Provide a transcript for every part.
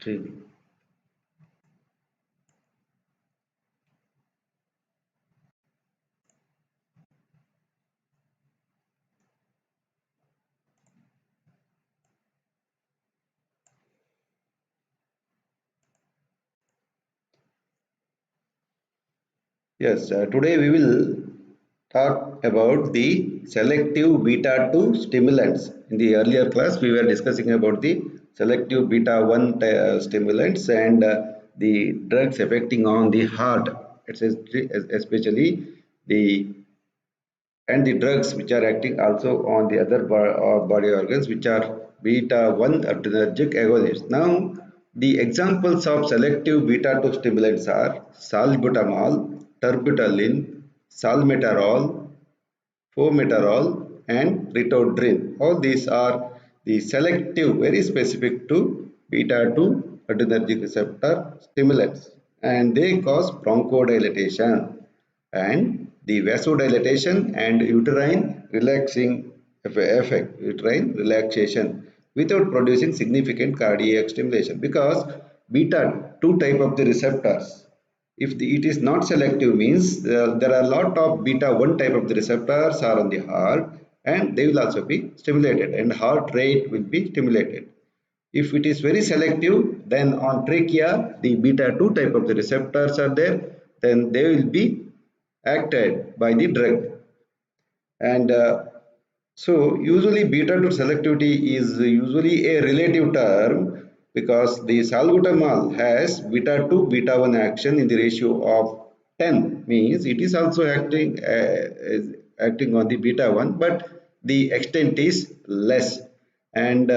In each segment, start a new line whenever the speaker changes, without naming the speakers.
Three. Yes, today we will talk about the selective beta 2 stimulants. In the earlier class, we were discussing about the selective beta 1 stimulants and the drugs affecting on the heart, especially the and the drugs which are acting also on the other body organs, which are beta 1 adrenergic agonists. Now, the examples of selective beta 2 stimulants are salbutamol, terbutaline, salmeterol, formoterol, and ritodrine. All these are the selective, very specific to beta 2 adrenergic receptor stimulants, and they cause bronchodilation and the vasodilatation and uterine relaxing effect, uterine relaxation, without producing significant cardiac stimulation, because beta 2 type of the receptors, if it is not selective, means there are a lot of beta 1 type of the receptors are on the heart, and they will also be stimulated and heart rate will be stimulated. If it is very selective, then on trachea the beta 2 type of the receptors are there, then they will be acted by the drug. And so usually beta 2 selectivity is usually a relative term, because the salbutamol has beta 2 beta 1 action in the ratio of 10, means it is also acting on the beta 1, but the extent is less, and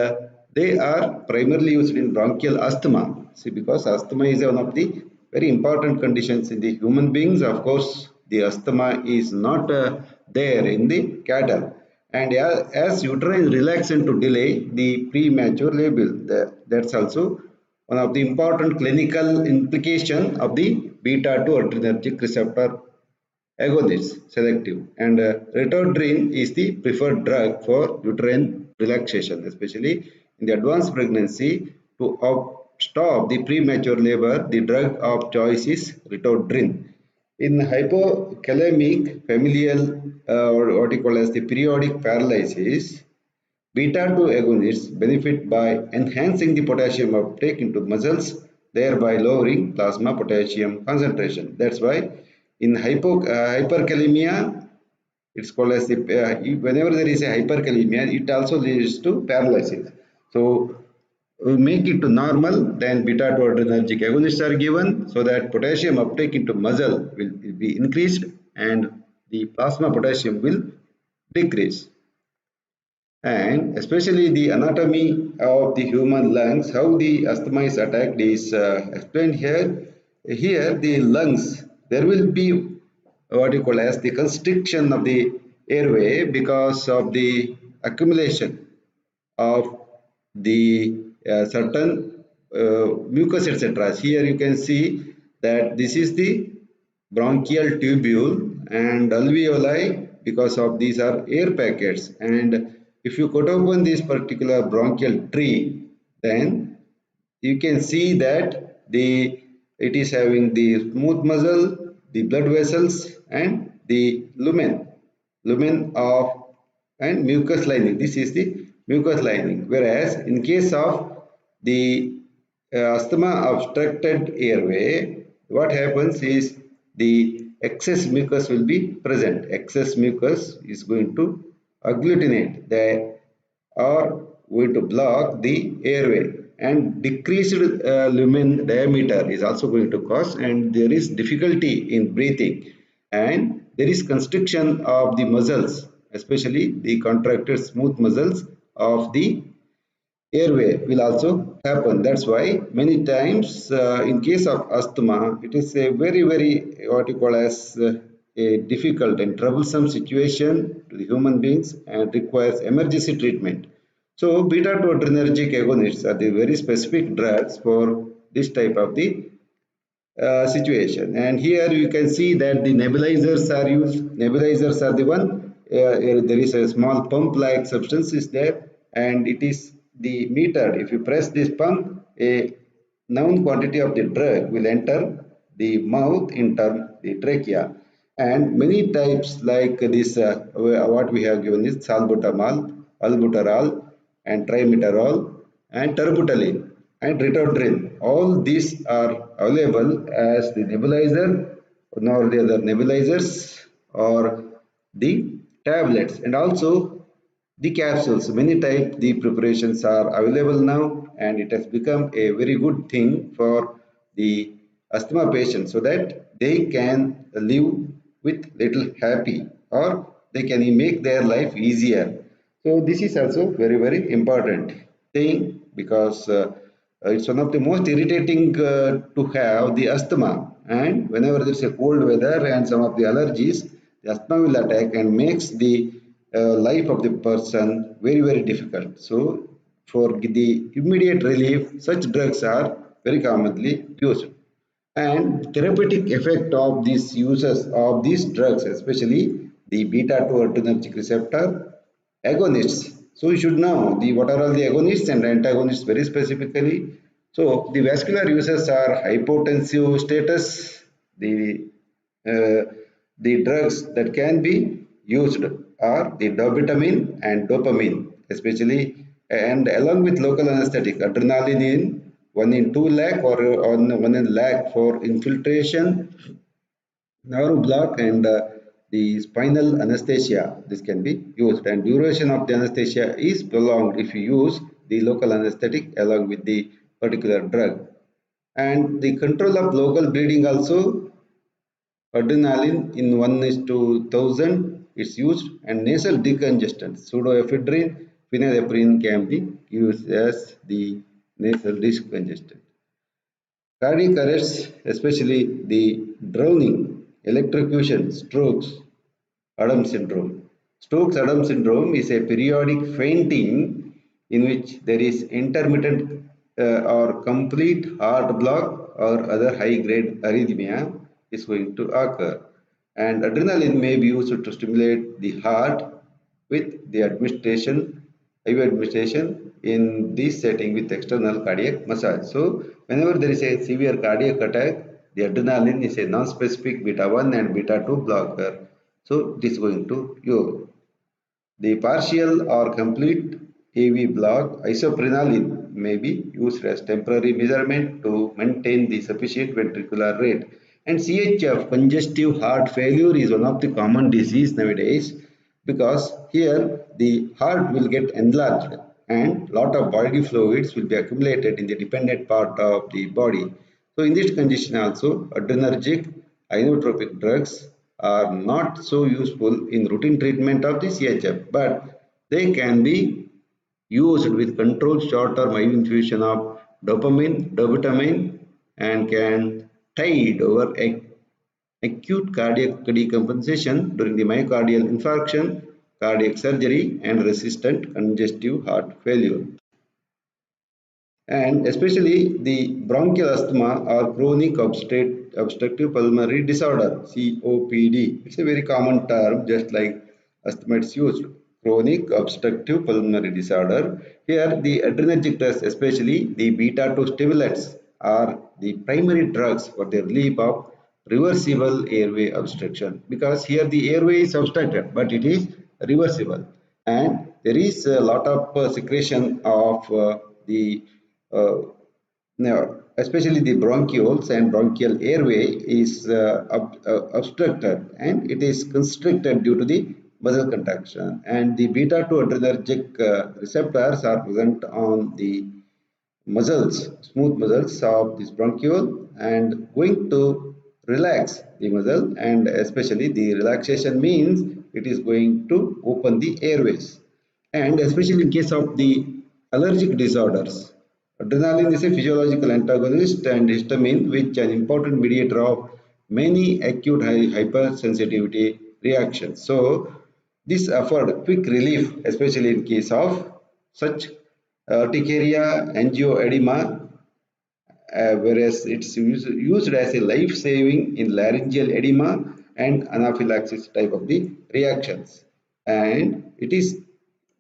they are primarily used in bronchial asthma. See, because asthma is one of the very important conditions in the human beings. Of course, the asthma is not there in the cattle, and as uterine relaxant to delay the premature labor. That's also one of the important clinical implication of the beta 2 adrenergic receptor agonist selective, and ritodrine is the preferred drug for uterine relaxation, especially in the advanced pregnancy. To stop the premature labor, the drug of choice is ritodrine. In hypokalemic familial, or what you call as the periodic paralysis, beta 2 agonists benefit by enhancing the potassium uptake into muscles, thereby lowering plasma potassium concentration. That's why in hyperkalemia, it's called as the whenever there is a hyperkalemia, it also leads to paralysis. So we make it to normal, then beta 2 adrenergic agonists are given, so that potassium uptake into muscle will be increased and the plasma potassium will decrease. And especially the anatomy of the human lungs, how the asthma is attacked is explained here. Here the lungs, there will be what you call as the constriction of the airway because of the accumulation of the certain mucus, etc. Here you can see that this is the bronchial tubule and alveoli, because of these are air packets, and if you cut open this particular bronchial tree, then you can see that it is having the smooth muscle, the blood vessels, and the lumen of and mucus lining. This is the mucus lining. Whereas in case of the asthma obstructed airway, what happens is the excess mucus will be present. Excess mucus is going to agglutinate the or going to block the airway, and decreased lumen diameter is also going to cause, and there is difficulty in breathing, and there is constriction of the muscles, especially the contracted smooth muscles of the airway will also happen. That's why many times in case of asthma, it is a very what you call as a difficult and troublesome situation to the human beings and requires emergency treatment. So beta 2 adrenergic agonists are the very specific drugs for this type of the situation. And here you can see that the nebulizers are used. Nebulizers are the one, there is a small pump like substance is there, and it is the meter. If you press this pump, a known quantity of the drug will enter the mouth in term the trachea, and many types like this what we have given is salbutamol, albuterol, and trimeterol, and terbutaline, and ritodrine. All these are available as the nebulizer, nor the other nebulizers, or the tablets, and also the capsules. Many type the preparations are available now, and it has become a very good thing for the asthma patients, so that they can live with little happy, or they can make their life easier. So this is also very important thing, because it's one of the most irritating to have the asthma, and whenever there's a cold weather and some of the allergies, the asthma will attack and makes the life of the person very difficult. So for the immediate relief, such drugs are very commonly used. And therapeutic effect of these uses of these drugs, especially the beta 2 adrenergic receptor agonists. So you should know the what are all the agonists and antagonists very specifically. So the vascular uses are hypotensive status. Uh, the drugs that can be used are the dobutamine and dopamine, especially, and along with local anesthetic, adrenaline in 1 in 2 lakh, or on 1 in lakh for infiltration, nerve block, and the spinal anesthesia. This can be used, and duration of the anesthesia is prolonged if you use the local anesthetic along with the particular drug. And the control of local bleeding also, adrenaline in 1 is to 1000 is used, and nasal decongestant pseudoephedrine, phenylephrine can be used as the nasal decongestant. Cardiac arrests, especially the drowning, electrocution, strokes, Adam syndrome. Stokes Adam syndrome is a periodic fainting in which there is intermittent or complete heart block or other high grade arrhythmia is going to occur. And adrenaline may be used to stimulate the heart with the administration, IV administration in this setting with external cardiac massage. So, whenever there is a severe cardiac attack, the adrenaline is a non-specific beta 1 and beta 2 blocker. So, this is going to use. The partial or complete AV block, isoprenaline, may be used as temporary measurement to maintain the sufficient ventricular rate. And CHF, congestive heart failure, is one of the common disease nowadays, because here the heart will get enlarged and lot of bodily fluids will be accumulated in the dependent part of the body. So in this condition also, adrenergic inotropic drugs are not so useful in routine treatment of the CHF, but they can be used with controlled short-term IV infusion of dopamine, dobutamine, and can tide over acute cardiac decompensation during the myocardial infarction, cardiac surgery, and resistant congestive heart failure. And especially the bronchial asthma or chronic obstructive pulmonary disorder, COPD. It's a very common term, just like asthma is used. Chronic obstructive pulmonary disorder. Here, the adrenergic drugs, especially the beta 2 stimulants, are the primary drugs for the relief of reversible airway obstruction, because here the airway is obstructed, but it is reversible, and there is a lot of secretion of the uh, now, especially the bronchioles and bronchial airway is obstructed, and it is constricted due to the muscle contraction, and the beta 2 adrenergic receptors are present on the muscles, smooth muscles of this bronchiole, and going to relax the muscle, and especially the relaxation means it is going to open the airways. And especially in case of the allergic disorders, adrenaline is a physiological antagonist and histamine, which an important mediator of many acute hypersensitivity reactions. So this afford quick relief, especially in case of such urticaria, angioedema, whereas it's used as a life-saving in laryngeal edema and anaphylaxis type of the reactions. And it is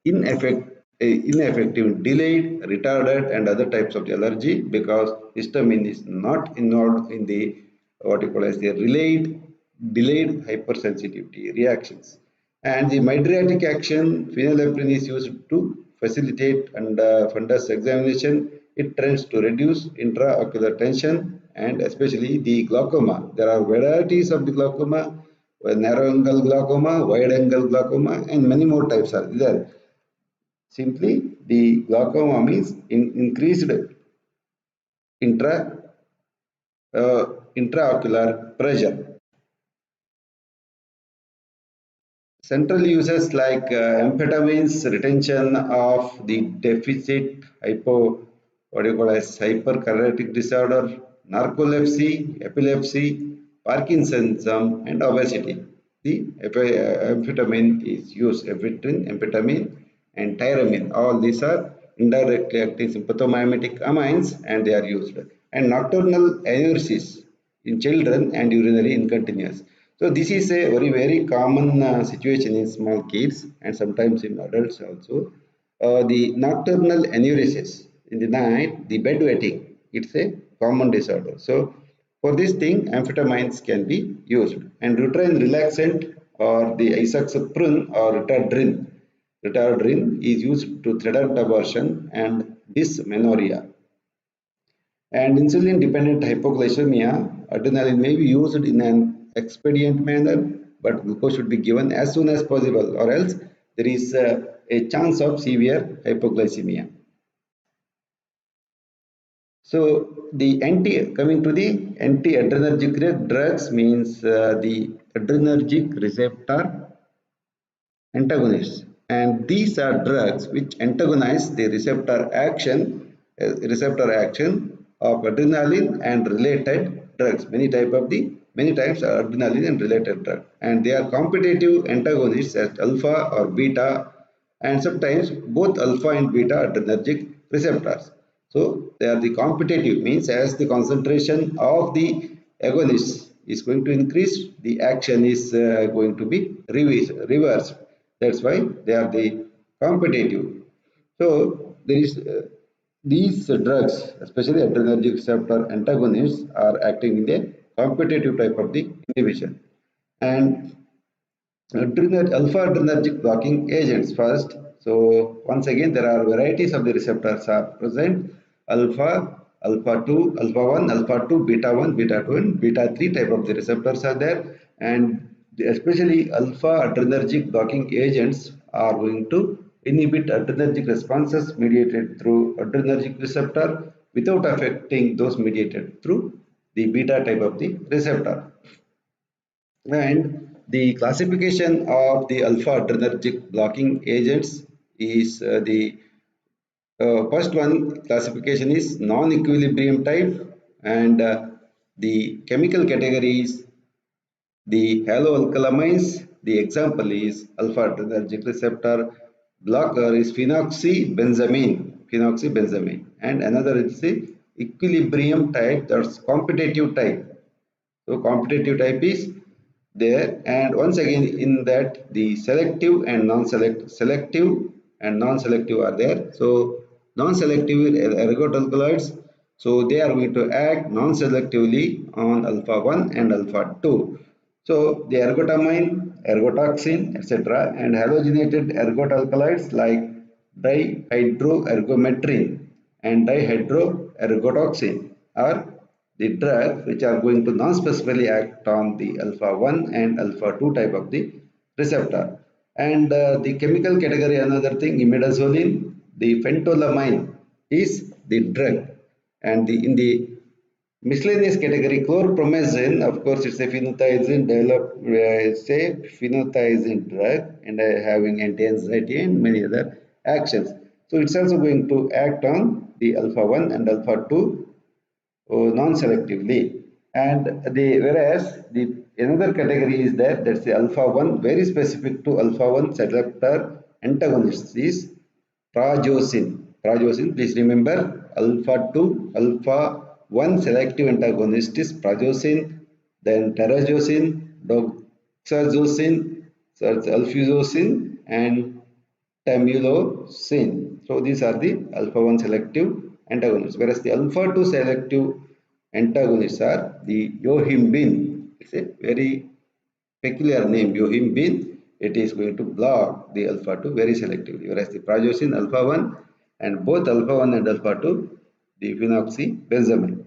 ineffective ineffective, delayed, retarded, and other types of allergy, because histamine is not involved in the what you call as the delayed hypersensitivity reactions. And the mydriatic action, phenylephrine is used to facilitate and fundus examination. It tends to reduce intraocular tension and especially the glaucoma. There are varieties of the glaucoma, narrow angle glaucoma, wide angle glaucoma, and many more types are there. Simply, the glaucoma means increased intra intraocular pressure. Central uses like amphetamines, retention of the deficit, what do you call as hyperkinetic disorder, narcolepsy, epilepsy, Parkinsonism, and obesity. The amphetamine is used, ephedrine, amphetamine, and tyramine. All these are indirectly acting sympathomimetic amines, and they are used. And nocturnal enuresis in children and urinary incontinence. So this is a very common situation in small kids and sometimes in adults also. The nocturnal enuresis in the night, the bedwetting, it's a common disorder. So for this thing, amphetamines can be used, and uterine relaxant or the isoxaprine or retardrin. Retardrin is used to threaten abortion and dysmenorrhea. And insulin dependent hypoglycemia, adrenaline may be used in an expedient manner, but glucose should be given as soon as possible, or else there is a chance of severe hypoglycemia. So the coming to the anti-adrenergic drugs means the adrenergic receptor antagonists, and these are drugs which antagonize the receptor action of adrenaline and related drugs. Many types are adrenaline and related drug, and they are competitive antagonists at alpha or beta, and sometimes both alpha and beta adrenergic receptors. So they are the competitive, means as the concentration of the agonist is going to increase, the action is going to be reversed. That's why they are the competitive. So there is these drugs, especially adrenergic receptor antagonists, are acting in the competitive type of the inhibition. And alpha adrenergic blocking agents first. So once again, there are varieties of the receptors are present: alpha, alpha 2, alpha 1, alpha 2, beta 1, beta 2, and beta 3 type of the receptors are there. And especially alpha adrenergic blocking agents are going to inhibit adrenergic responses mediated through adrenergic receptor without affecting those mediated through the beta type of the receptor. And the classification of the alpha adrenergic blocking agents is the first one classification is non-equilibrium type, and the chemical category is the haloalkylamines. The example is alpha adrenergic receptor blocker is phenoxybenzamine, and another is the equilibrium type, that's competitive type. So competitive type is there, and once again in that the selective and non-selective are there. So non-selective ergotalkaloids, so they are going to act non-selectively on alpha 1 and alpha 2. So the ergotamine, ergotoxin, etc., and halogenated ergotalkaloids like dihydroergometrin and dihydroergotoxin are the drugs which are going to non-specifically act on the alpha 1 and alpha 2 type of the receptor. And the chemical category, another thing, imidazoline, the phentolamine is the drug, and in the miscellaneous category, chlorpromazine, of course, it's a phenothiazine drug, and having anti-anxiety and many other actions. So it's also going to act on the alpha 1 and alpha 2 non-selectively. And whereas the another category is there, that's the alpha 1, very specific to alpha 1 receptor antagonist is prazosin. Please remember, alpha 2, alpha 1 selective antagonist is prazosin, then terazosin, doxazosin, sulfazosin, and tamsulosin. So these are the alpha 1 selective antagonists, whereas the alpha 2 selective antagonists are the yohimbine. It's a very peculiar name, yohimbine. It is going to block the alpha 2 very selectively, whereas the prazosin alpha 1 and both alpha 1 and alpha 2, the phenoxybenzamide.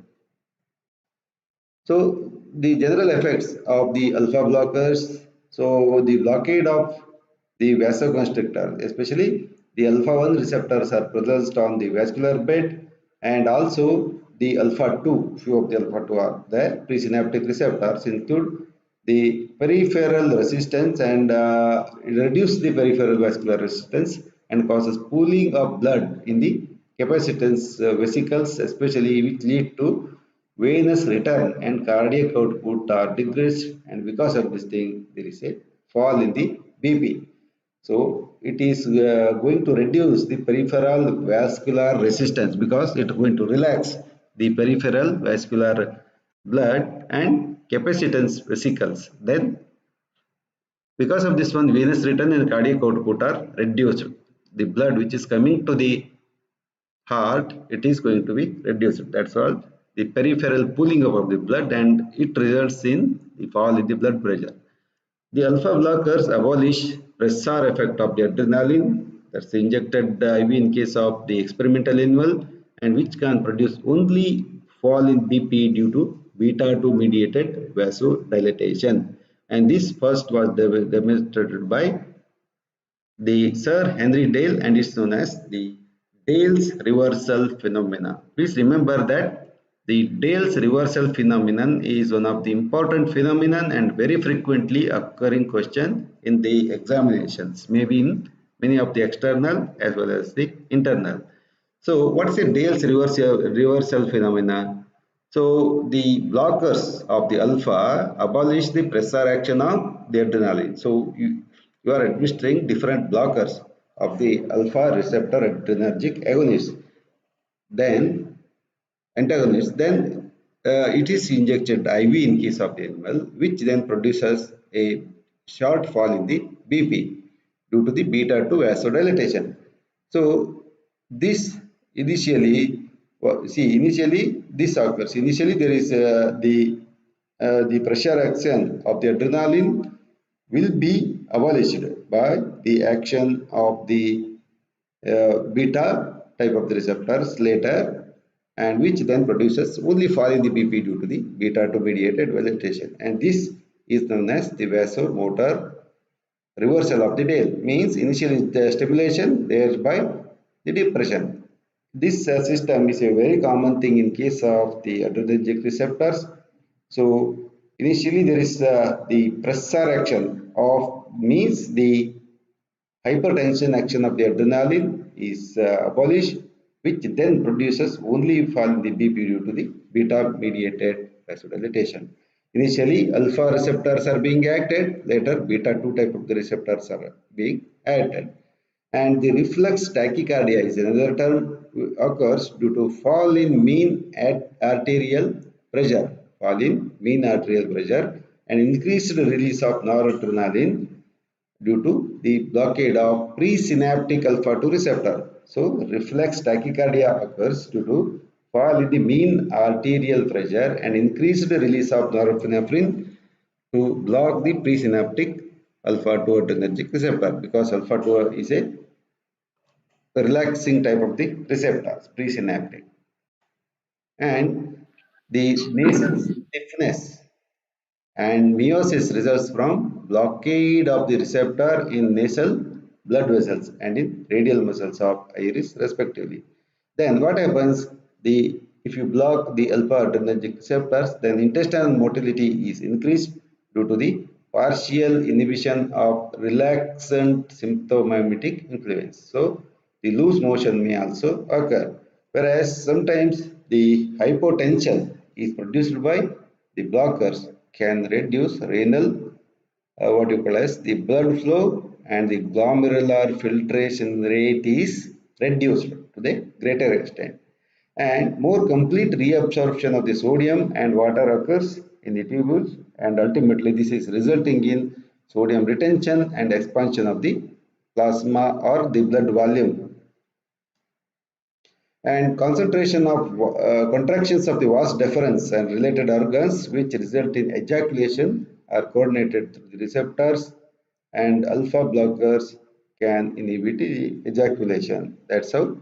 So the general effects of the alpha blockers, so the blockade of the vasoconstrictor, especially the alpha 1 receptors are present on the vascular bed, and also the alpha 2, few of the alpha 2 are there. Presynaptic receptors include the peripheral resistance and reduce the peripheral vascular resistance and causes pooling of blood in the capacitance vesicles, especially which lead to venous return and cardiac output are decreased, and because of this thing there is a fall in the BP. So it is going to reduce the peripheral vascular resistance because it is going to relax the peripheral vascular blood and capacitance vesicles. Then because of this one, venous return and cardiac output are reduced. The blood which is coming to the heart, it is going to be reduced. That's all. The peripheral pooling up of the blood, and it results in the fall in the blood pressure. The alpha blockers abolish pressor effect of the adrenaline, that's injected IV in case of the experimental animal, and which can produce only fall in BP due to beta 2 mediated vasodilatation. And this first was demonstrated by the Sir Henry Dale, and it's known as the Dale's reversal phenomena. Please remember that the Dale's reversal phenomenon is one of the important phenomenon and very frequently occurring question in the examinations, maybe in many of the external as well as the internal. So what is a Dale's reversal phenomena? So the blockers of the alpha abolish the pressor action of the adrenaline. So you are administering different blockers of the alpha receptor adrenergic agonist, then antagonist, then it is injected IV in case of the animal, which then produces a short fall in the BP due to the beta 2 vasodilatation. So this initially, initially this occurs. Initially there is the pressure action of the adrenaline will be abolished by the action of the beta type of the receptors later, and which then produces only fall in the BP due to the beta 2 mediated vasodilatation, and this is known as the vasomotor reversal of the Dale. Means initially the stimulation, thereby the depression. This system is a very common thing in case of the adrenergic receptors. So initially there is the pressor action of, means the hypertension action of the adrenaline is abolished, which then produces only fall in the BP due to the beta mediated vasodilatation. Initially alpha receptors are being acted, later beta 2 type of the receptors are being acted. And the reflex tachycardia is another term occurs due to fall in mean arterial pressure, and increased release of noradrenaline due to the blockade of presynaptic alpha 2 receptor. So reflex tachycardia occurs due to fall in the mean arterial pressure and increased release of norepinephrine to block the presynaptic alpha 2 adrenergic receptor, because alpha 2 is a relaxing type of the receptors, presynaptic. And the nasal stiffness and meiosis results from blockade of the receptor in nasal blood vessels and in radial muscles of iris respectively. Then what happens, the if you block the alpha adrenergic receptors, then intestinal motility is increased due to the partial inhibition of relaxant symptomatic influence. So the loose motion may also occur, whereas sometimes the hypotension is produced by the blockers can reduce renal, what you call as the blood flow, and the glomerular filtration rate is reduced to the greater extent, and more complete reabsorption of the sodium and water occurs in the tubules, and ultimately this is resulting in sodium retention and expansion of the plasma or the blood volume. and concentration of contractions of the vas deferens and related organs which result in ejaculation are coordinated through the receptors, and alpha blockers can inhibit the ejaculation. That's how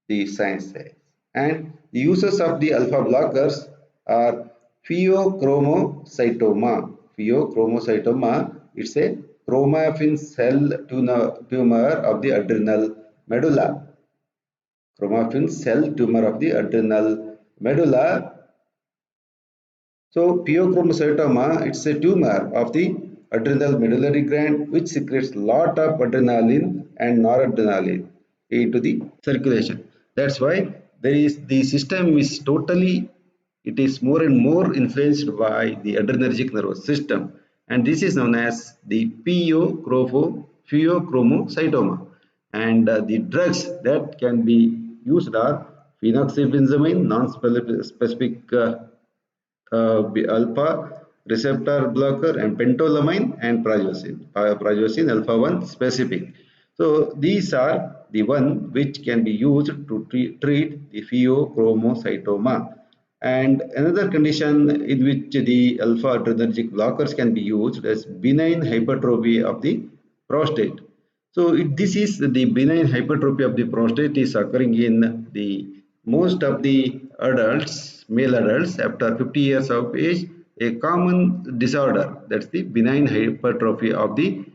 the science says. And the uses of the alpha blockers are pheochromocytoma. Pheochromocytoma, it's a chromaffin cell tumor of the adrenal medulla. Chromaffin cell tumor of the adrenal medulla. So pheochromocytoma, it's a tumor of the adrenal medullary gland which secretes lot of adrenaline and noradrenaline into the circulation. That's why the system is totally, it is more and more influenced by the adrenergic nervous system, and this is known as the pheochromocytoma. And the drugs that can be used are phenoxybenzamine, non-specific alpha receptor blocker, and pentolamine and prazosin alpha 1 specific. So these are the one which can be used to treat the pheochromocytoma. And another condition in which the alpha adrenergic blockers can be used is benign hypertrophy of the prostate. So this is the benign hypertrophy of the prostate is occurring in the most of the adults, male adults after 50 years of age, a common disorder. That's the benign hypertrophy of the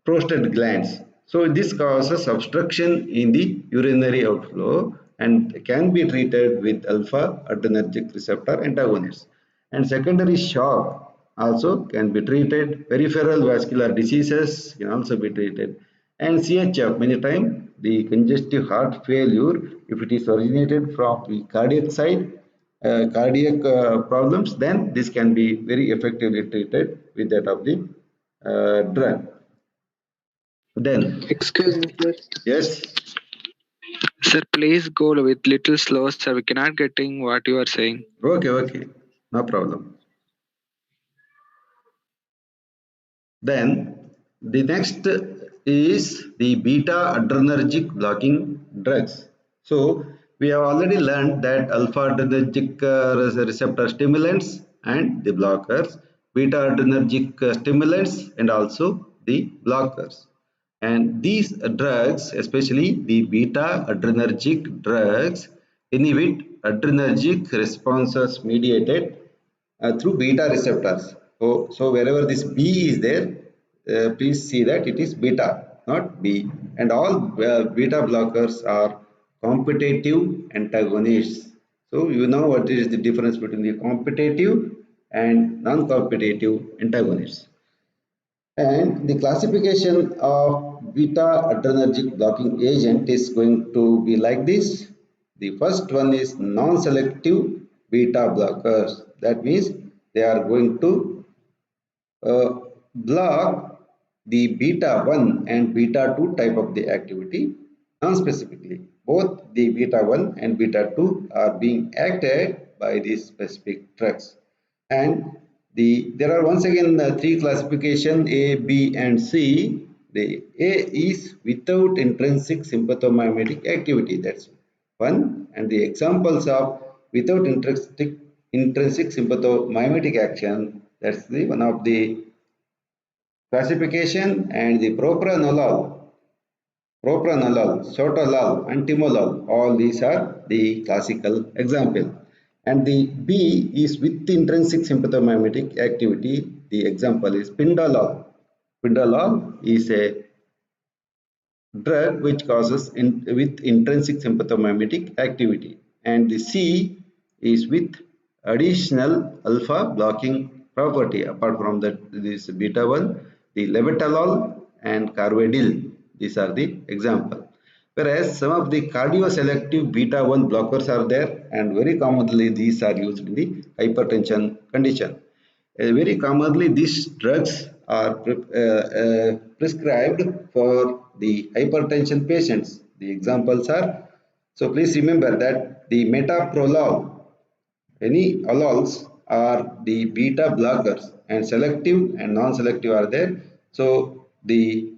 prostate glands. So this causes obstruction in the urinary outflow and can be treated with alpha adrenergic receptor antagonists. And secondary shock also can be treated. Peripheral vascular diseases can also be treated. And CHF, many times the congestive heart failure, if it is originated from the cardiac side, cardiac problems, then this can be very effectively treated with that of the drug. Then,
Excuse me, sir.
yes,
Sir, please go with little slow, sir. We cannot getting what you are saying.
okay, no problem. Then, the next is the beta adrenergic blocking drugs. So, we have already learned that alpha adrenergic receptor stimulants and the blockers, beta adrenergic stimulants and also the blockers. And these drugs, especially the beta adrenergic drugs, inhibit adrenergic responses mediated through beta receptors. So wherever this B is there, please see that it is beta, not B. And all beta blockers are competitive antagonists. So you know what is the difference between the competitive and non-competitive antagonists. And the classification of beta adrenergic blocking agent is going to be like this. The first one is non-selective beta blockers. That means they are going to block the beta 1 and beta 2 type of the activity non-specifically. Both the beta 1 and beta 2 are being acted by these specific drugs. And there are once again three classification A, B and C. The A is without intrinsic sympathomimetic activity. That's one. And the examples of without intrinsic sympathomimetic action, that's the one of the classification. And the propranolol, sotalol, and timolol, all these are the classical example. And the B is with intrinsic sympathomimetic activity. The example is pindolol. Pindolol is a drug which causes with intrinsic sympathomimetic activity. And the C is with additional alpha blocking property. Apart from that, this beta 1, the levetolol and carvedil, these are the example. Whereas some of the cardioselective beta 1 blockers are there, and very commonly these are used in the hypertension condition. Very commonly these drugs are prescribed for the hypertension patients. The examples are, so please remember that the metoprolol, any alols are the beta blockers, and selective and non-selective are there. So the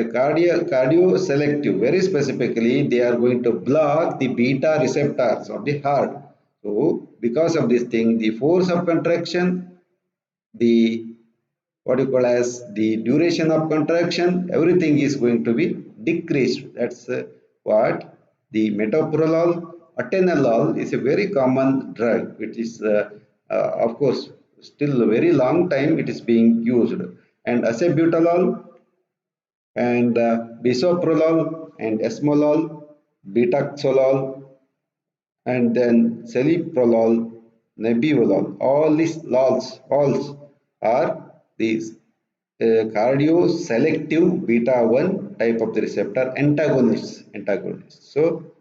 cardio selective. Very specifically, they are going to block the beta receptors of the heart. So, because of this thing, the force of contraction, the what you call as the duration of contraction, everything is going to be decreased. That's what the metoprolol. Atenolol is a very common drug, which is of course still a very long time it is being used. And acebutolol and bisoprolol and esmolol, betaxolol, and then celiprolol, nebivolol. All these lols are these cardio-selective beta-1 type of the receptor antagonists. So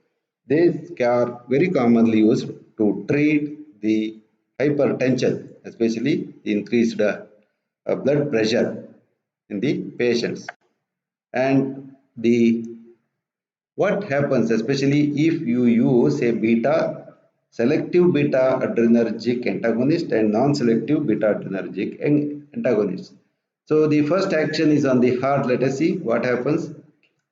these are very commonly used to treat the hypertension, especially increased blood pressure in the patients. And the what happens, especially if you use a selective beta adrenergic antagonist and non-selective beta adrenergic antagonist. So the first action is on the heart. Let us see what happens.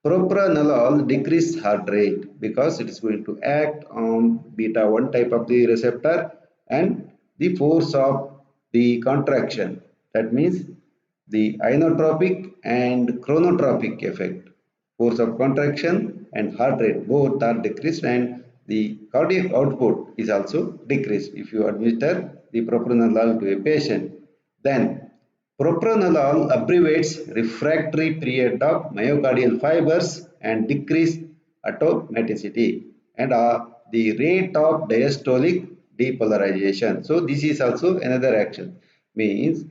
Propranolol decrease heart rate because it is going to act on beta 1 type of the receptor and the force of the contraction. That means the inotropic and chronotropic effect. Force of contraction and heart rate both are decreased, and the cardiac output is also decreased if you administer the propranolol to a patient. Then propranolol abbreviates refractory period of myocardial fibers and decrease automaticity and the rate of diastolic depolarization. So this is also another action. Means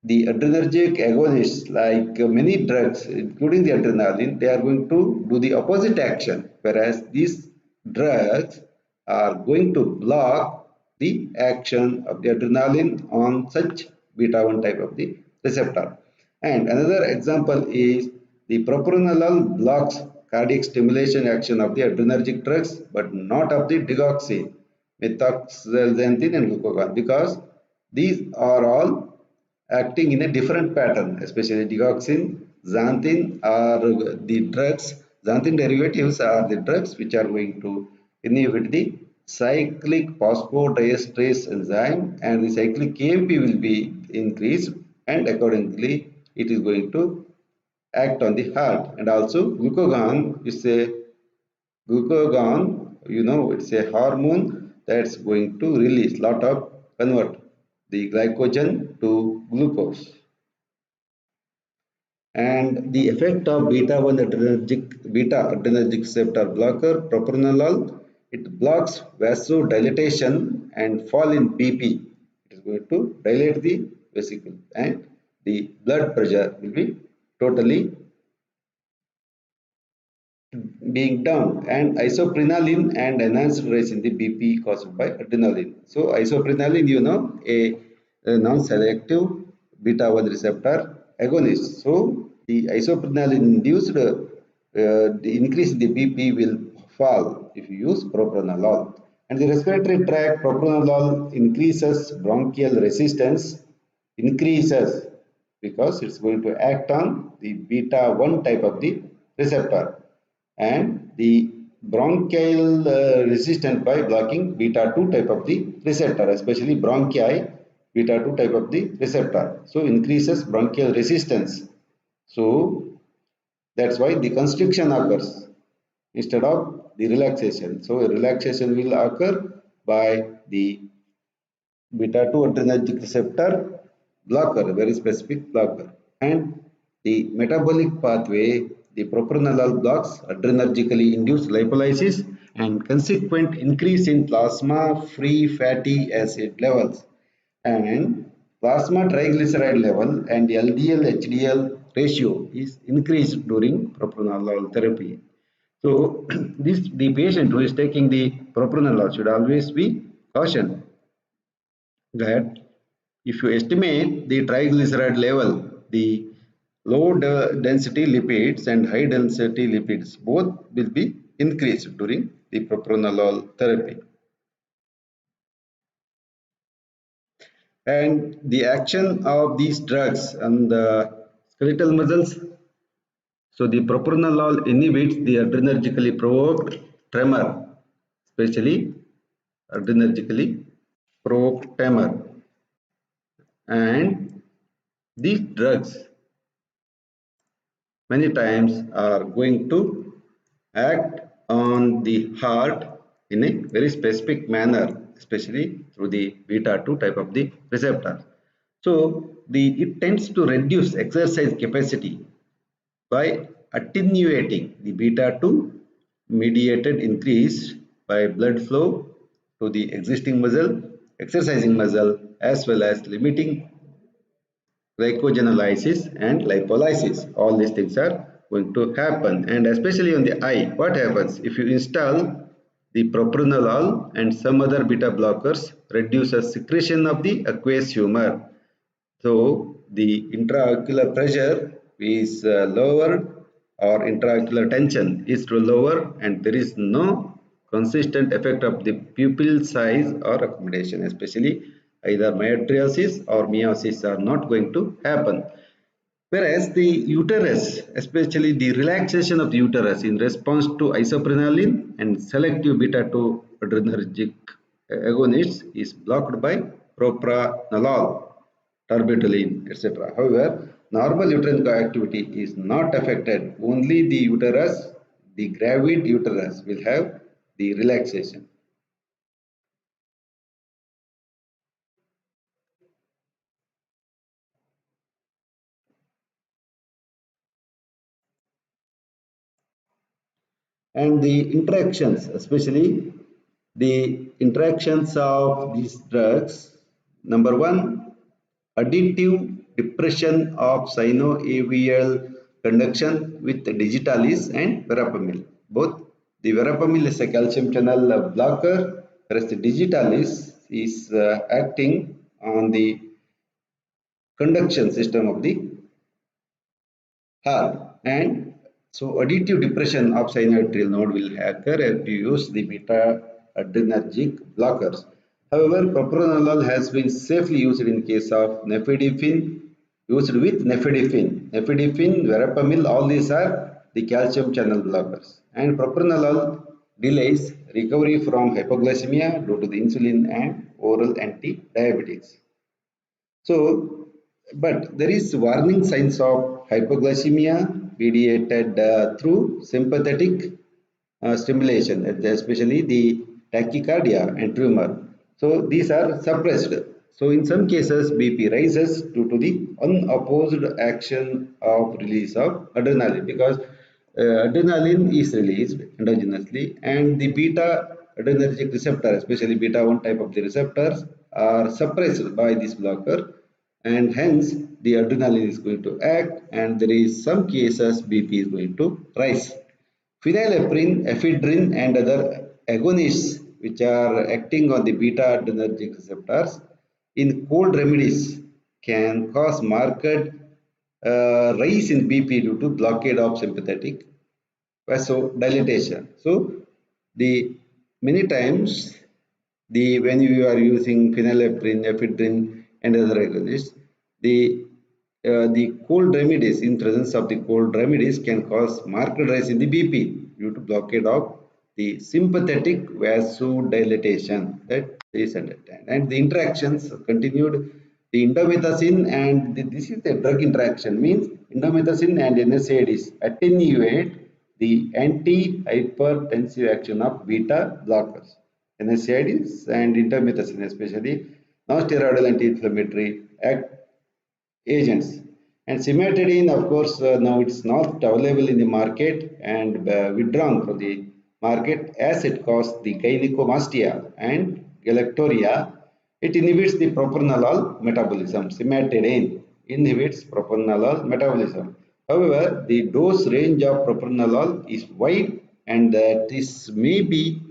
the adrenergic agonists, like many drugs, including the adrenaline, they are going to do the opposite action, whereas these drugs are going to block the action of the adrenaline on such beta 1 type of the receptor. And another example is the propranolol blocks cardiac stimulation action of the adrenergic drugs, but not of the digoxin, methoxyxanthine, and glucagon, because these are all acting in a different pattern, especially digoxin, xanthine are the drugs, xanthine derivatives are the drugs which are going to inhibit the cyclic phosphodiesterase enzyme, and the cyclic AMP will be increased, and accordingly it is going to act on the heart. And also glucagon, it's a hormone that's going to release lot of convert the glycogen to glucose. And the effect of beta adrenergic receptor blocker propranolol, it blocks vasodilatation and fall in BP. It is going to dilate the vesicle and the blood pressure will be totally being down, and isoprenaline and enhanced rise in the BP caused by adrenaline. So isoprenaline, a non-selective beta 1 receptor agonist. So the isoprenaline induced the increase in the BP will fall if you use propranolol. And the respiratory tract, propranolol increases bronchial resistance, increases because it's going to act on the beta 1 type of the receptor, and the bronchial resistant by blocking beta 2 type of the receptor, especially bronchi beta 2 type of the receptor. So increases bronchial resistance. So that's why the constriction occurs instead of the relaxation. So a relaxation will occur by the beta 2 adrenergic receptor blocker, a very specific blocker. And the metabolic pathway, the propranolol blocks adrenergically induced lipolysis and consequent increase in plasma free fatty acid levels, and plasma triglyceride level and LDL HDL ratio is increased during propranolol therapy. So this the patient who is taking the propranolol should always be cautioned that if you estimate the triglyceride level, the low density lipids and high density lipids both will be increased during the propranolol therapy. And the action of these drugs on the skeletal muscles. So the propranolol inhibits the adrenergically provoked tremor, especially adrenergically provoked tremor. And these drugs many times are going to act on the heart in a very specific manner, especially through the beta 2 type of the receptor. So it tends to reduce exercise capacity by attenuating the beta 2 mediated increase by blood flow to the existing muscle, exercising muscle, as well as limiting glycogenolysis and lipolysis. All these things are going to happen, and especially on the eye, what happens if you install the propranolol and some other beta blockers reduces secretion of the aqueous humor. So the intraocular pressure is lowered, or intraocular tension is lower, and there is no consistent effect of the pupil size or accommodation, especially either mydriasis or meiosis are not going to happen. Whereas the uterus, especially the relaxation of the uterus in response to isoprenaline and selective beta 2 adrenergic agonists is blocked by propranolol, terbutaline, etc. However, normal uterine activity is not affected. Only the uterus, the gravid uterus, will have the relaxation. And the interactions, especially the interactions of these drugs. Number one, additive depression of sinoavial conduction with digitalis and verapamil. Both the verapamil is a calcium channel blocker, whereas the digitalis is acting on the conduction system of the heart. And so additive depression of sinoatrial node will occur if you use the beta adrenergic blockers. However, propranolol has been safely used in case of nifedipine, used with nifedipine, verapamil, all these are the calcium channel blockers. And propranolol delays recovery from hypoglycemia due to the insulin and oral anti-diabetics. So, but there is warning signs of hypoglycemia mediated through sympathetic stimulation, especially the tachycardia and tremor. So these are suppressed. So in some cases, BP rises due to the unopposed action of release of adrenaline, because adrenaline is released endogenously, and the beta adrenergic receptor, especially beta 1 type of the receptors, are suppressed by this blocker, and hence the adrenaline is going to act, and there is some cases BP is going to rise. Phenylephrine, ephedrine, and other agonists which are acting on the beta adrenergic receptors in cold remedies can cause marked rise in BP due to blockade of sympathetic vasodilatation. So the many times when you are using phenylephrine, ephedrine, and other agonists, the cold remedies, in presence of the cold remedies, can cause marked rise in the BP due to blockade of the sympathetic vasodilatation. That is understand. And the interactions continued. The indomethacin, and this is the drug interaction, means indomethacin and NSAIDs attenuate the anti-hypertensive action of beta blockers. NSAIDs and indomethacin, especially non-steroidal anti-inflammatory agents. And cimetidine, of course, now it's not available in the market and withdrawn from the market as it causes the gynecomastia and galactorrhea. It inhibits the propranolol metabolism. Cimetidine inhibits propranolol metabolism. However, the dose range of propranolol is wide, and this may be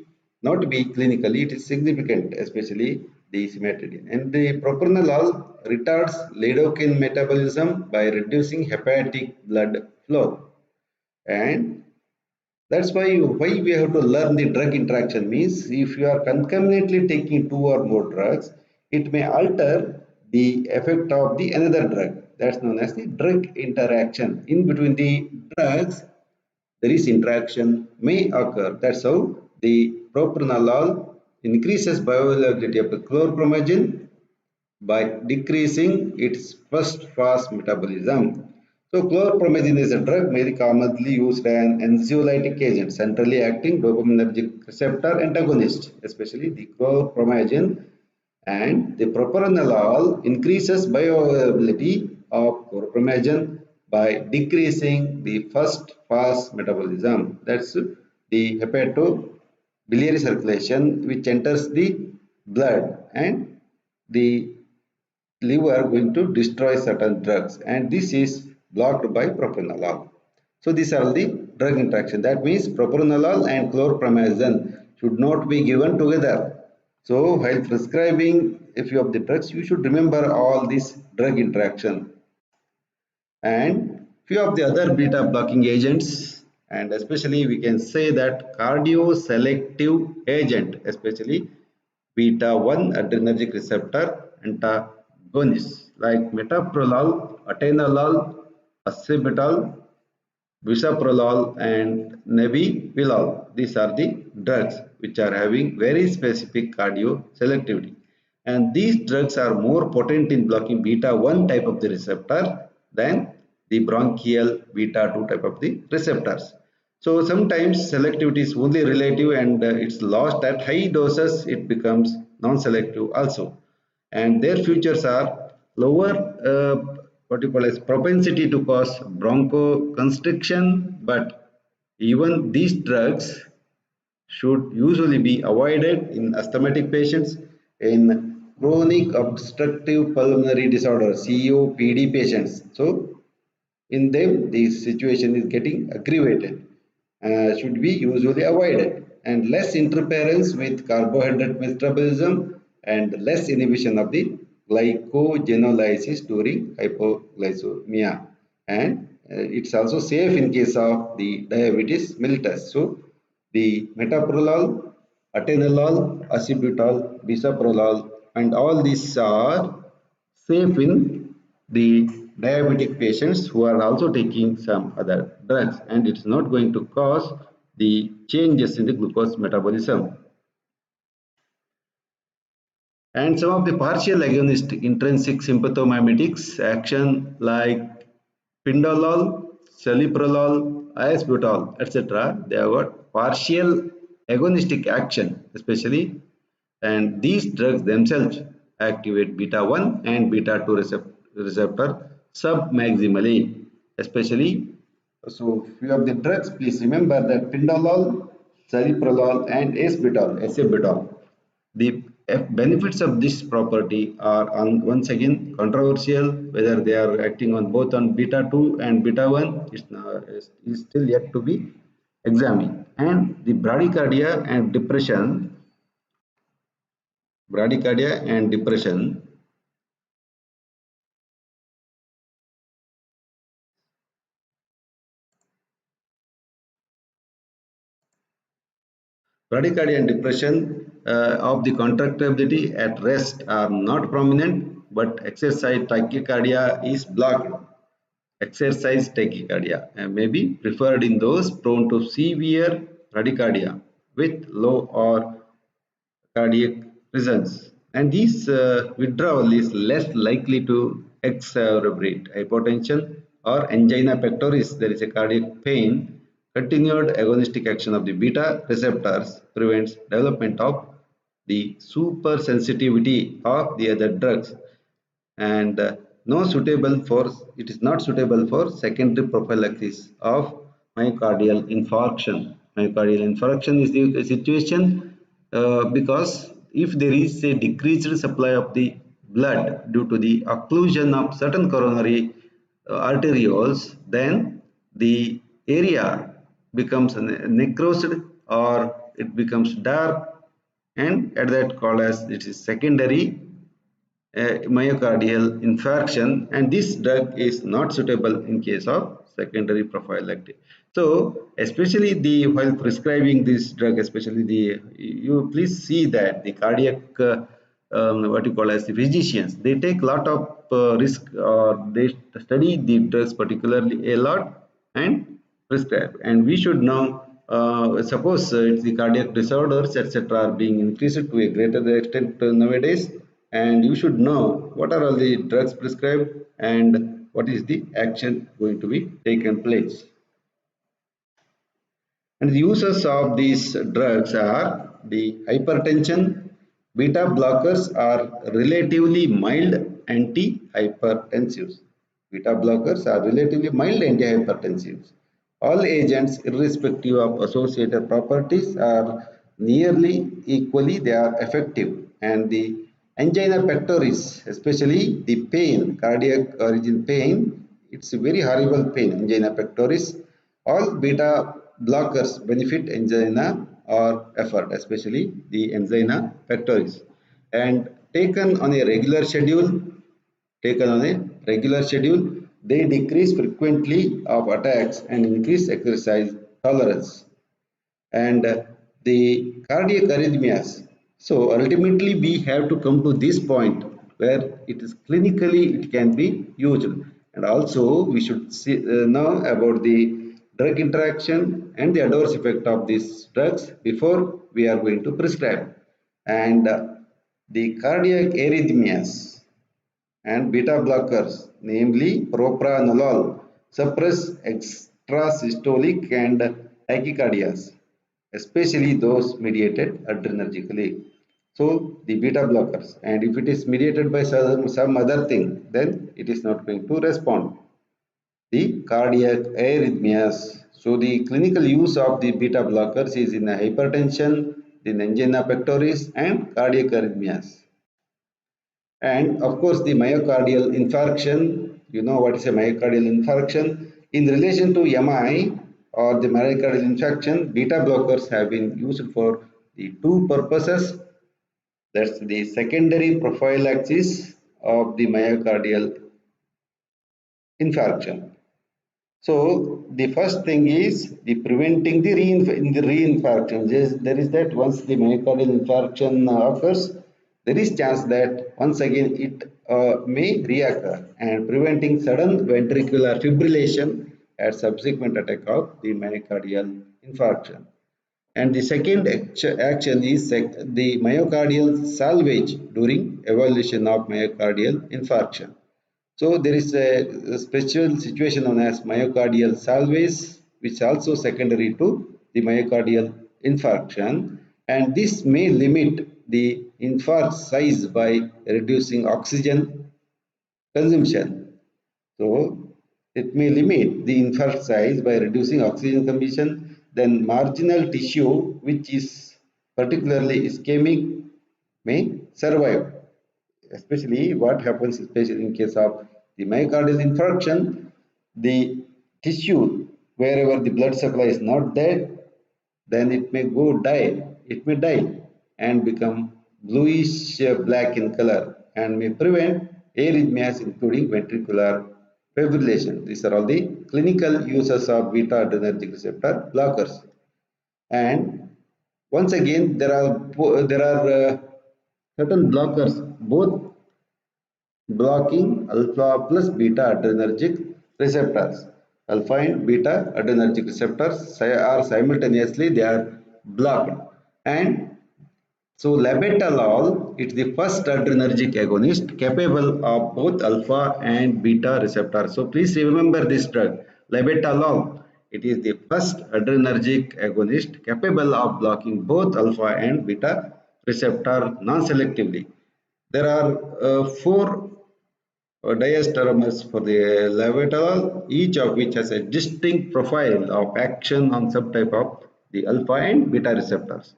not be clinically, it is significant, especially the cimetidine. And the propranolol retards lidocaine metabolism by reducing hepatic blood flow. And that's why we have to learn the drug interaction, means if you are concomitantly taking two or more drugs, it may alter the effect of the another drug. That's known as the drug interaction. In between the drugs, there is interaction may occur. That's how the propranolol increases bioavailability of the chlorpromazine by decreasing its first fast metabolism. So chlorpromazine is a drug very commonly used as an anxiolytic agent, centrally acting dopaminergic receptor antagonist, especially the chlorpromazine, and the propranolol increases bioavailability of chlorpromazine by decreasing the first fast metabolism. That's the hepatobiliary circulation which enters the blood, and the liver going to destroy certain drugs, and this is blocked by propranolol. So these are the drug interaction. That means propranolol and chlorpromazine should not be given together. So while prescribing a few of the drugs, you should remember all these drug interaction and few of the other beta blocking agents, and especially we can say that cardio selective agent, especially beta 1 adrenergic receptor antagonists like metoprolol, atenolol, acebutol, bisoprolol, and nebivolol. These are the drugs which are having very specific cardio selectivity. And these drugs are more potent in blocking beta 1 type of the receptor than the bronchial beta 2 type of the receptors. So sometimes selectivity is only relative, and it's lost at high doses, it becomes non-selective also. And their features are lower what you call as propensity to cause bronchoconstriction, but even these drugs should usually be avoided in asthmatic patients, in chronic obstructive pulmonary disorder COPD patients. So in them the situation is getting aggravated, should be usually avoided, and less interference with carbohydrate metabolism and less inhibition of the glycogenolysis during hypoglycemia, and it's also safe in case of the diabetes mellitus. So the metoprolol, atenolol, acebutol, bisoprolol, and all these are safe in the diabetic patients who are also taking some other drugs, and it's not going to cause the changes in the glucose metabolism. And some of the partial agonist intrinsic sympathomimetics action like pindolol, celiprolol, isobutyl, etc. They have got partial agonistic action, especially, and these drugs themselves activate beta 1 and beta 2 receptor submaximally, especially. So few of the drugs, please remember that pindolol, celiprolol, and acebutol. The benefits of this property are once again controversial. Whether they are acting on both on beta 2 and beta 1 is still yet to be examined. And the bradycardia and depression. Bradycardia and depression of the contractibility at rest are not prominent, but exercise tachycardia is blocked. Exercise tachycardia may be preferred in those prone to severe bradycardia with low or cardiac presence. And this withdrawal is less likely to exacerbate hypotension or angina pectoris. There is a cardiac pain. Continued agonistic action of the beta receptors prevents development of the supersensitivity of the other drugs, and no suitable for it is not suitable for secondary prophylaxis of myocardial infarction. Myocardial infarction is the situation because if there is a decreased supply of the blood due to the occlusion of certain coronary arterioles, then the area becomes necrosed or it becomes dark, and at that called as it is secondary myocardial infarction, and this drug is not suitable in case of secondary prophylactic. So especially the while prescribing this drug, especially the you please see that the cardiac what you call as the physicians, they take lot of risk, or they study the drugs particularly a lot and prescribe. And we should know, suppose it's the cardiac disorders etc are being increased to a greater extent nowadays, and you should know what are all the drugs prescribed and what is the action going to be taken place. And the uses of these drugs are the hypertension. Beta blockers are relatively mild antihypertensives. Beta blockers are relatively mild antihypertensives. All agents, irrespective of associated properties, are nearly equally they are effective. And the angina pectoris, especially the pain, cardiac origin pain, it's a very horrible pain, angina pectoris. All beta blockers benefit angina or effort, especially the angina pectoris. And taken on a regular schedule, they decrease frequently of attacks and increase exercise tolerance. And the cardiac arrhythmias. So ultimately we have to come to this point where it is clinically it can be used. And also we should know about the drug interaction and the adverse effect of these drugs before we are going to prescribe. And the cardiac arrhythmias and beta blockers, namely propranolol, suppress extrasystolic and tachycardias, especially those mediated adrenergically. So the beta blockers, and if it is mediated by some other thing, then it is not going to respond. The cardiac arrhythmias. So the clinical use of the beta blockers is in hypertension, in angina pectoris, and cardiac arrhythmias. And of course, the myocardial infarction, you know what is a myocardial infarction. In relation to MI or the myocardial infarction, beta blockers have been used for the two purposes. That's the secondary prophylaxis of the myocardial infarction. So the first thing is the preventing the reinfarction. There is that once the myocardial infarction occurs, there is chance that once again it may reoccur, and preventing sudden ventricular fibrillation at subsequent attack of the myocardial infarction. And the second action is the myocardial salvage during evolution of myocardial infarction. So there is a special situation known as myocardial salvage, which is also secondary to the myocardial infarction, and this may limit the infarct size by reducing oxygen consumption. So it may limit the infarct size by reducing oxygen consumption. Then marginal tissue, which is particularly ischemic, may survive. Especially what happens, especially in case of the myocardial infarction, the tissue wherever the blood supply is not there, then it may go die. It may die and become bluish black in color and may prevent arrhythmias, including ventricular fibrillation. These are all the clinical uses of beta adrenergic receptor blockers. And once again, there are certain blockers, both blocking alpha plus beta adrenergic receptors. Alpha and beta adrenergic receptors are simultaneously they are blocked. And so labetalol is the first adrenergic agonist capable of both alpha and beta receptors. So please remember this drug, labetalol. It is the first adrenergic agonist capable of blocking both alpha and beta receptor non-selectively. There are four diastereomers for the labetalol, each of which has a distinct profile of action on subtype of the alpha and beta receptors.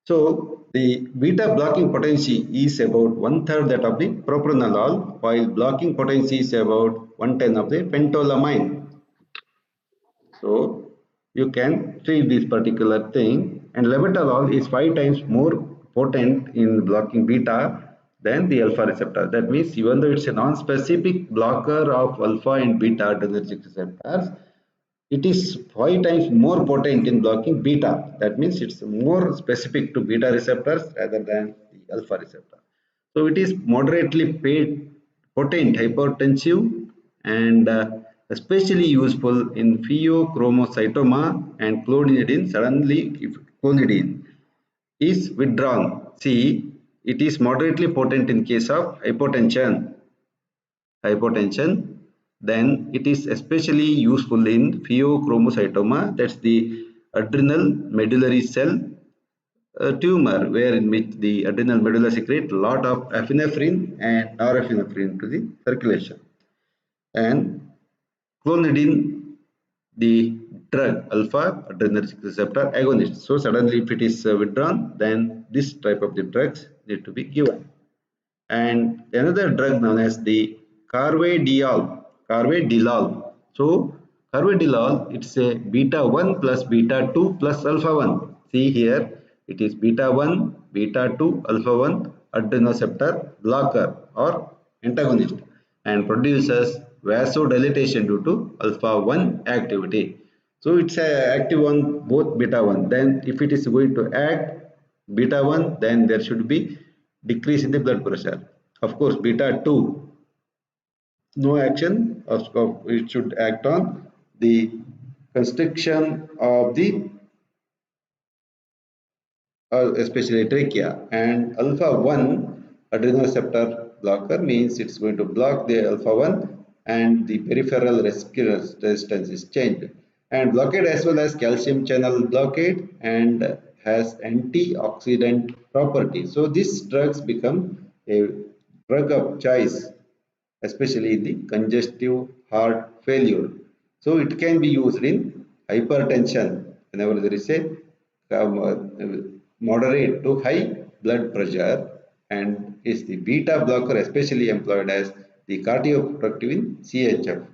So the beta blocking potency is about 1/3 that of the propranolol, while blocking potency is about 1/10 of the pentolamine. So you can treat this particular thing, and labetalol is 5 times more potent in blocking beta than the alpha receptor. That means even though it's a non-specific blocker of alpha and beta adrenergic receptors, it is 5 times more potent in blocking beta. That means it's more specific to beta receptors rather than the alpha receptor. So it is moderately potent hypertensive and especially useful in pheochromocytoma and clonidine. Suddenly, if clonidine is withdrawn, see, it is moderately potent in case of hypotension. Then it is especially useful in pheochromocytoma, that's the adrenal medullary cell tumor, where in which the adrenal medulla secrete a lot of epinephrine and norepinephrine to the circulation. And clonidine, the drug alpha adrenergic receptor agonist. So suddenly if it is withdrawn, then this type of the drugs need to be given. And another drug known as the carvedilol. So carvedilol, it's a beta 1 plus beta 2 plus alpha 1. See here, it is beta 1, beta 2, alpha 1 adrenoceptor blocker or antagonist and produces vasodilatation due to alpha 1 activity. So it's active on both beta 1. Then if it is going to act beta 1, then there should be decrease in the blood pressure. Of course, beta 2, no action, it should act on the constriction of the especially trachea, and alpha 1 adrenoceptor blocker means it's going to block the alpha 1 and the peripheral resistance is changed, and blockade as well as calcium channel blockade and has antioxidant property. So these drugs become a drug of choice, especially in the congestive heart failure. So it can be used in hypertension whenever there is a moderate to high blood pressure, and is the beta blocker especially employed as the cardioprotective in CHF,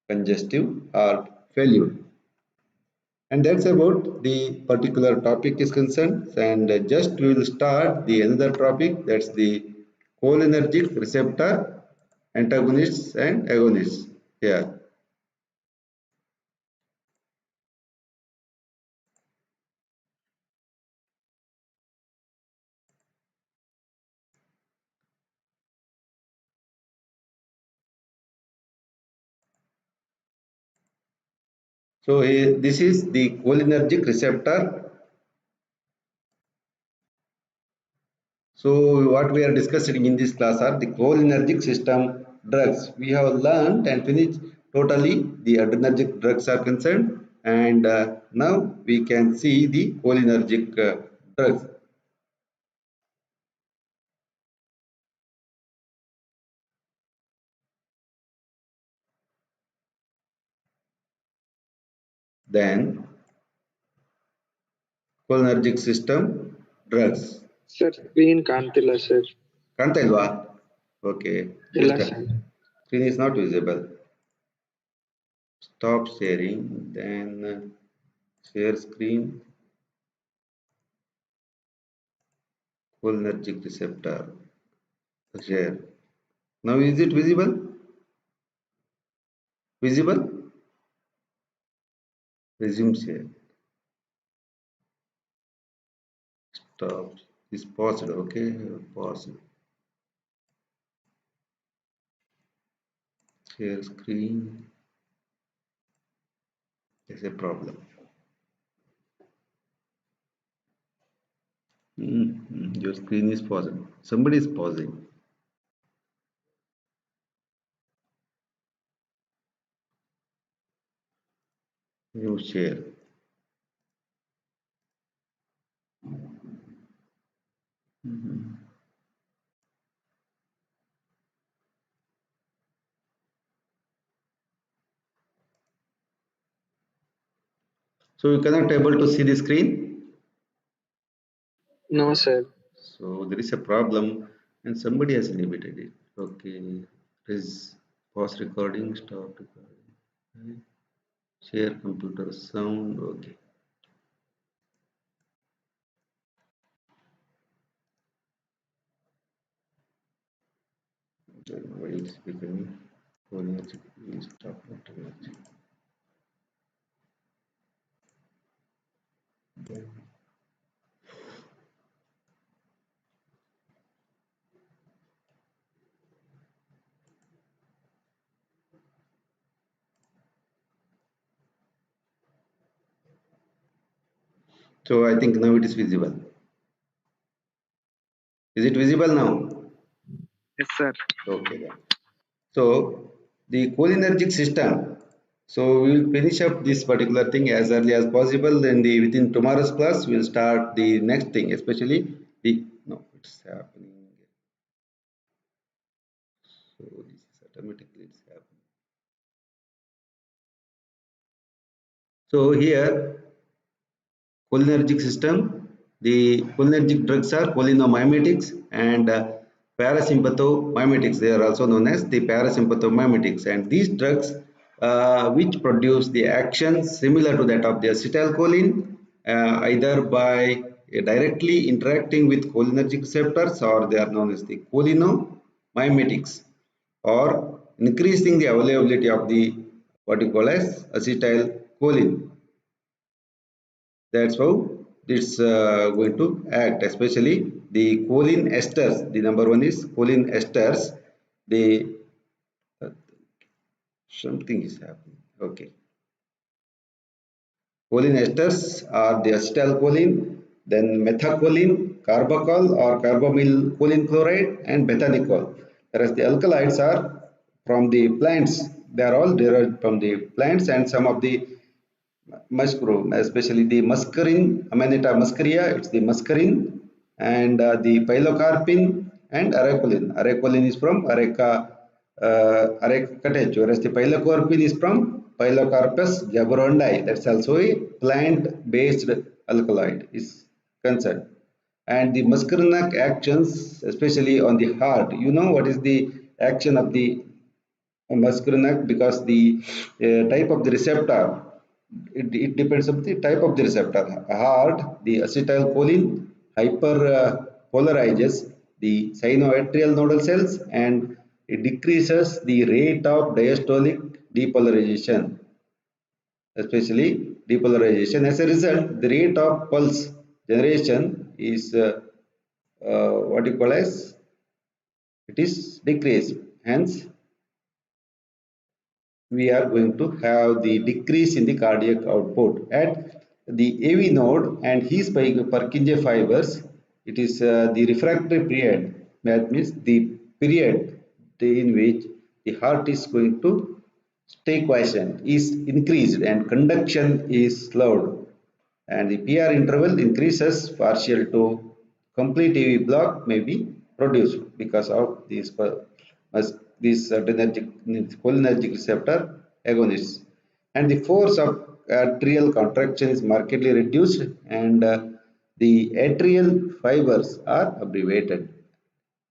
congestive heart failure. And that's about the particular topic is concerned. And just we will start the another topic, that's the cholinergic receptor antagonists and agonists. Yeah. So this is the cholinergic receptor. So what we are discussing in this class are the cholinergic system drugs. We have learned and finished totally the adrenergic drugs are concerned, and now we can see the cholinergic drugs. Then cholinergic system drugs.
Sir, screen ಕಾಣ್ತಿಲ್ಲ sir.
ಕಾಣ್ತಾ ಇಲ್ವಾ? Okay,
ಇಲ್ಲ
just
sir.
screen is not visible. Stop sharing, then share screen. Cholinergic receptor share. Now is it visible? Visible? Resume share. Stop. Is paused. Okay, pause. Share screen. There's a problem. Your screen is pausing. Somebody is pausing. You share. So you cannot able to see the screen.
No, sir.
So there is a problem, and somebody has inhibited it. Okay, is pause recording, stop recording. Right. Share computer sound. Okay. Then why it's becoming cholinergic? Stop automatic. Then So I think now it is visible. Is it visible now?
Yes, sir.
Okay then. So the cholinergic system. So we will finish up this particular thing as early as possible. Then within tomorrow's class we'll start the next thing, especially the no, it's happening. So this is automatically it's happening. So here cholinergic system. The cholinergic drugs are cholinomimetics and parasympathomimetics. They are also known as the parasympathomimetics. And these drugs, which produce the action similar to that of the acetylcholine, either by directly interacting with cholinergic receptors, or they are known as the cholinomimetics, or increasing the availability of the what you call as acetylcholine. That's how it's going to act, especially the choline esters. The number one is choline esters. The uh, something is happening. Okay, choline esters are the acetylcholine, then methacholine, carbachol or carbamyl choline chloride, and betanicol. Whereas the alkaloids are from the plants. They are all derived from the plants, and some of the mushroom, especially the muscarine, Amanita muscaria, it's the muscarine, and the pilocarpine and arecolin. Arecolin is from Areca Arecatech, whereas the pilocarpine is from Pilocarpus jaborondii. That's also a plant-based alkaloid is concerned. And the muscarinic actions, especially on the heart. You know what is the action of the muscarinic, because the type of the receptor, it depends on the type of the receptor. Hard, the acetylcholine hyperpolarizes the sinoatrial nodal cells, and it decreases the rate of diastolic depolarization, especially depolarization. As a result, the rate of pulse generation is what you call as, it is decreased. Hence, we are going to have the decrease in the cardiac output at the AV node and his Purkinje fibers. It is the refractory period, that means the period in which the heart is going to stay quiescent is increased and conduction is slowed, and the PR interval increases partial to complete AV block may be produced because of these adrenergic cholinergic receptor agonists, and the force of atrial contraction is markedly reduced, and the atrial fibers are abbreviated.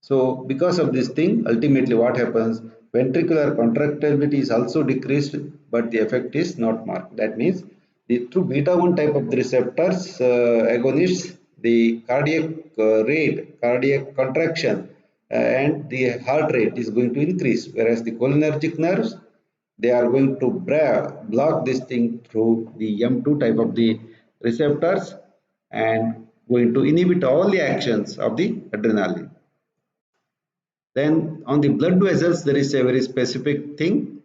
So because of this thing, ultimately what happens, ventricular contractility is also decreased, but the effect is not marked. That means through beta 1 type of the receptors agonists, the cardiac rate, cardiac contraction, and the heart rate is going to increase, whereas the cholinergic nerves, they are going to block this thing through the M2 type of the receptors, and going to inhibit all the actions of the adrenaline. Then on the blood vessels, there is a very specific thing.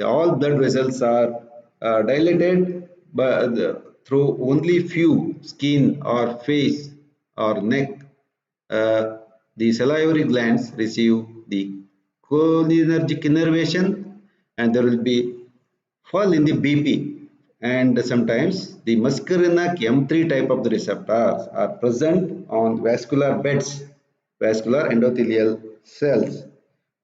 All blood vessels are dilated through only few skin or face or neck. Uh, the salivary glands receive the cholinergic innervation, and there will be fall in the BP. And sometimes the muscarinic M3 type of the receptors are present on vascular beds, vascular endothelial cells.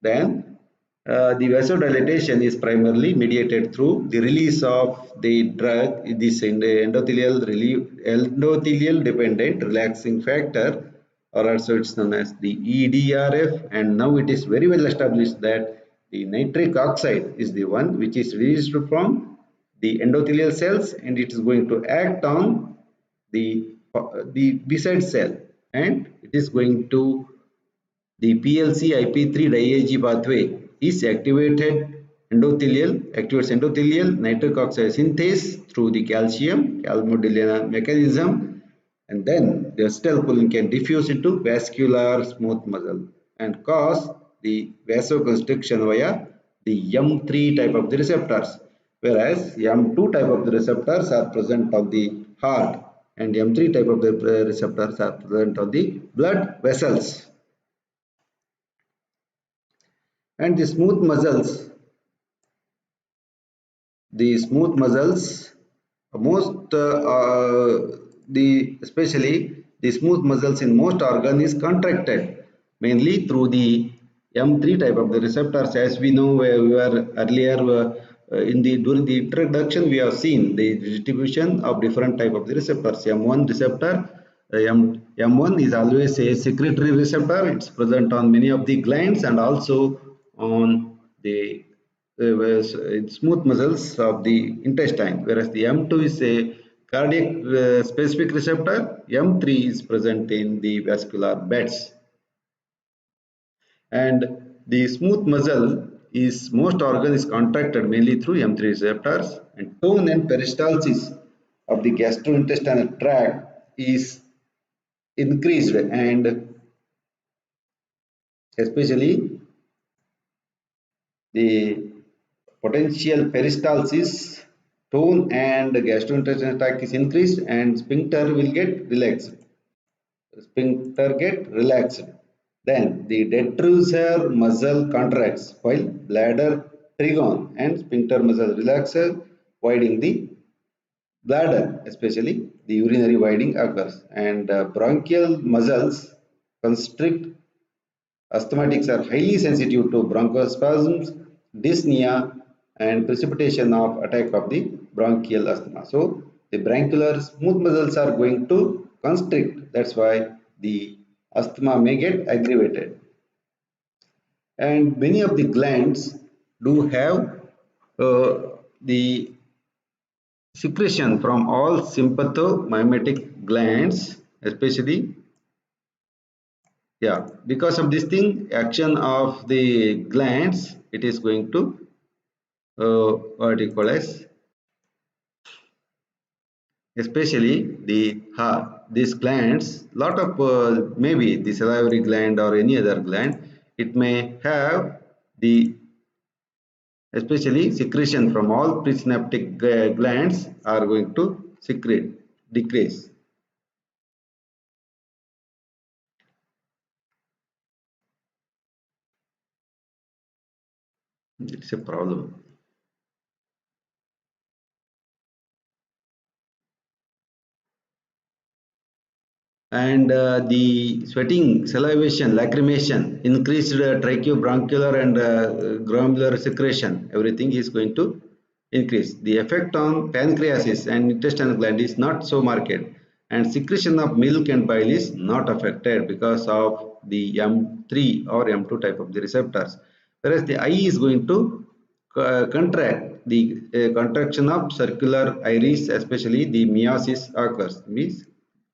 Then the vasodilatation is primarily mediated through the release of the drug, this endothelial dependent relaxing factor, or also it's known as the EDRF. And now it is very well established that the nitric oxide is the one which is released from the endothelial cells, and it is going to act on the beside cell, and it is going to the PLC IP3 diag pathway is activates endothelial nitric oxide synthase through the calcium calmodulina mechanism, and then the acetylcholine can diffuse into vascular smooth muscle and cause the vasoconstriction via the M3 type of the receptors, whereas M2 type of the receptors are present on the heart. and M3 type of the receptors are present on the blood vessels. And the smooth muscles, most the especially the smooth muscles in most organ is contracted mainly through the M3 type of the receptors. As we know, we were earlier in the during the introduction we have seen the distribution of different type of the receptors. M1 receptor, M1 is always a secretory receptor. It's present on many of the glands and also on the smooth muscles of the intestine, whereas the M2 is a cardiac specific receptor. M3 is present in the vascular beds. And the smooth muscle is most organ is contracted mainly through M3 receptors, and tone and peristalsis of the gastrointestinal tract is increased, and especially the potential peristalsis, tone and gastrointestinal tract is increased and sphincter will get relaxed. Sphincter get relaxed. Then the detrusor muscle contracts while bladder trigon and sphincter muscle relaxes, widening the bladder, especially the urinary widening occurs, and bronchial muscles constrict. Asthmatics are highly sensitive to bronchospasms, dyspnea, and precipitation of attack of the bronchial asthma. So the bronchial smooth muscles are going to constrict. That's why the asthma may get aggravated. And many of the glands do have the secretion from all sympathomimetic glands, especially because of this thing action of the glands, it is going to what you call as, especially these glands, lot of maybe the salivary gland or any other gland, it may have the especially secretion from all presynaptic glands are going to secrete decrease. It's a problem. And the sweating, salivation, lacrimation, increased tracheobronchular and glomerular secretion, everything is going to increase. The effect on pancreas and intestinal gland is not so marked, and secretion of milk and bile is not affected because of the M3 or M2 type of the receptors. Whereas the eye is going to contract, the contraction of circular iris, especially the meiosis occurs, means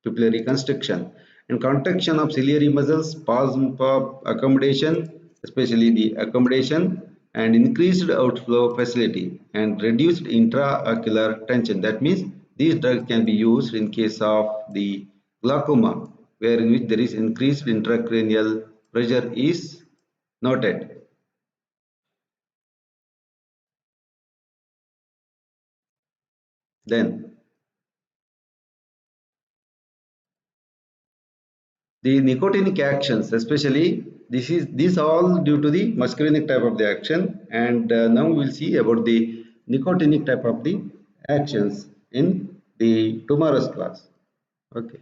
pupillary constriction, and contraction of ciliary muscles, spasm of accommodation, especially the accommodation, and increased outflow facility and reduced intraocular tension. That means these drugs can be used in case of the glaucoma, where in which there is increased intracranial pressure is noted. Then the nicotinic actions, especially this all due to the muscarinic type of the action, and now we will see about the nicotinic type of the actions in the tomorrow's class. Okay.